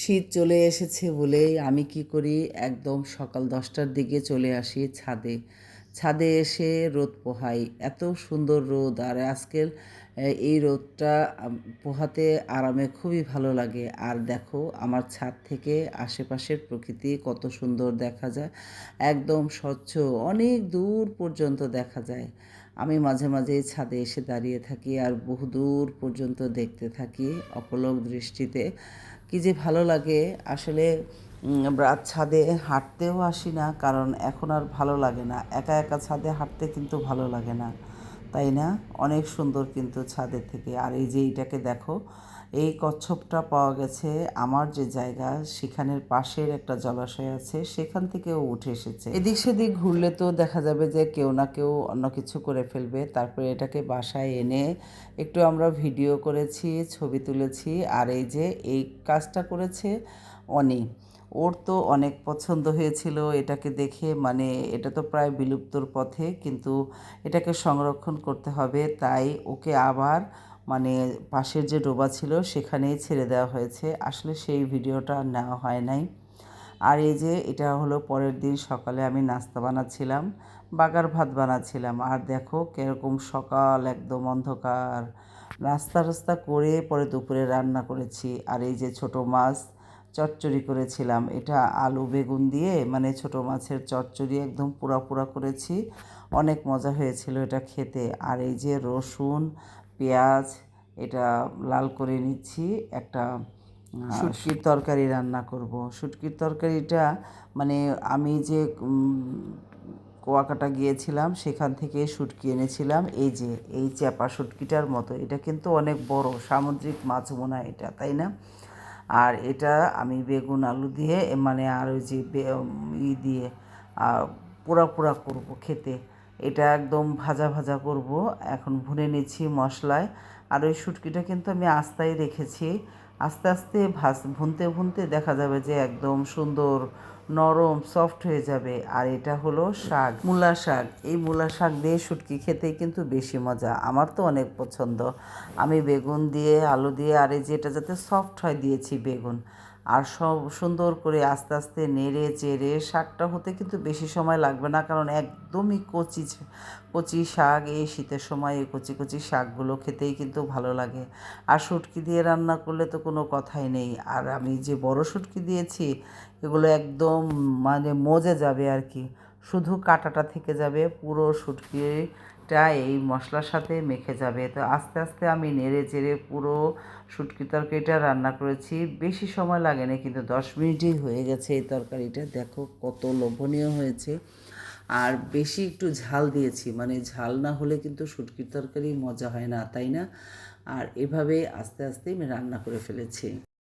শীত চলে এসেছে বলেই আমি কি করি, একদম সকাল 10টার দিকে চলে আসি ছাদে। ছাদে এসে রোদ পোহাই। এত সুন্দর রোদ, আর আজকের এই রোদটা পোহাতে আরামে খুবই ভালো লাগে। আর দেখো আমার ছাদ থেকে আশেপাশের প্রকৃতি কত সুন্দর দেখা যায়, একদম স্বচ্ছ, অনেক দূর পর্যন্ত দেখা যায়। আমি মাঝে মাঝেই ছাদে এসে দাঁড়িয়ে থাকি আর বহুদূর পর্যন্ত দেখতে থাকি অপলক দৃষ্টিতে। কী যে ভালো লাগে আসলে। রাত ছাদে হাঁটতেও আসি না, কারণ এখন আর ভালো লাগে না, একা একা ছাদে হাঁটতে কিন্তু ভালো লাগে না, তাই না? অনেক সুন্দর কিন্তু ছাদের থেকে। আর এই যে এইটাকে দেখো, এই কচ্ছপটা পাওয়া গেছে আমার যে জায়গা সেখানের পাশের একটা জলাশয় আছে, সেখান থেকেও উঠে এসেছে। এদিক সেদিক ঘুরলে তো দেখা যাবে যে কেউ না কেউ অন্য কিছু করে ফেলবে। তারপরে এটাকে বাসায় এনে একটু আমরা ভিডিও করেছি, ছবি তুলেছি। আর এই যে এই কাজটা করেছে অনি, ওর তো অনেক পছন্দ হয়েছিল এটাকে দেখে। মানে এটা তো প্রায় বিলুপ্তর পথে, কিন্তু এটাকে সংরক্ষণ করতে হবে, তাই ওকে আবার মানে পাশের যে ডোবা ছিল সেখানেই ছেড়ে দেওয়া হয়েছে। আসলে সেই ভিডিওটা আর নেওয়া হয় নাই। আর এই যে এটা হলো পরের দিন সকালে আমি নাস্তা বানাচ্ছিলাম, বাগার ভাত বানাচ্ছিলাম। আর দেখো কীরকম সকাল, একদম অন্ধকার। নাস্তা টাস্তা করে পরে দুপুরে রান্না করেছি। আর এই যে ছোটো মাছ চচ্চড়ি করেছিলাম, এটা আলু বেগুন দিয়ে, মানে ছোটো মাছের চচ্চড়ি একদম পুরা পুরা করেছি। অনেক মজা হয়েছিল এটা খেতে। আর এই যে রসুন পেঁয়াজ এটা লাল করে নিচ্ছি, একটা শুটকির তরকারি রান্না করব। শুটকির তরকারিটা মানে আমি যে কুয়াকাটা গিয়েছিলাম সেখান থেকে শুটকি এনেছিলাম। এই যে এই চ্যাপা শুটকিটার মতো, এটা কিন্তু অনেক বড়, সামুদ্রিক মাছ মনে হয় এটা, তাই না? আর এটা আমি বেগুন আলু দিয়ে মানে আর ওই যে দিয়ে পোড়া পোড়া করবো খেতে। এটা একদম ভাজা ভাজা করব। এখন ভুনে নিচ্ছি মশলায়। আর ওই শুটকিটা কিন্তু আমি আস্তায় রেখেছি, আস্তে আস্তে ভুনতে ভুনতে দেখা যাবে যে একদম সুন্দর নরম সফট হয়ে যাবে। আর এটা হলো শাক, মূলা শাক। এই মূলা শাক দিয়ে শুটকি খেতেই কিন্তু বেশি মজা, আমার তো অনেক পছন্দ। আমি বেগুন দিয়ে আলু দিয়ে আর এই যেটা যাতে সফট হয় দিয়েছি বেগুন। আর সব সুন্দর করে আস্তে আস্তে নেড়ে চেড়ে, শাকটা হতে কিন্তু বেশি সময় লাগবে না, কারণ একদমই কচি কচি শাক। এই শীতের সময় এই কচি কচি শাকগুলো খেতেই কিন্তু ভালো লাগে। আর শুটকি দিয়ে রান্না করলে তো কোনো কথাই নেই। আর আমি যে বড় শুটকি দিয়েছি, এগুলো একদম মানে মজে যাবে আর কি, শুধু কাঁটাটা থেকে যাবে, পুরো শুটকিটা এই মশলার সাথে মেখে যাবে। তো আস্তে আস্তে আমি নেড়ে চেড়ে পুরো শুটকি তরকারিটা রান্না করেছি। বেশি সময় লাগেনি, কিন্তু 10 মিনিটেই হয়ে গেছে এই তরকারিটা। দেখো কত লোভনীয় হয়েছে। আর বেশি একটু ঝাল দিয়েছি, মানে ঝাল না হলে কিন্তু শুটকির তরকারি মজা হয় না, তাই না? আর এভাবে আস্তে আস্তে আমি রান্না করে ফেলেছি।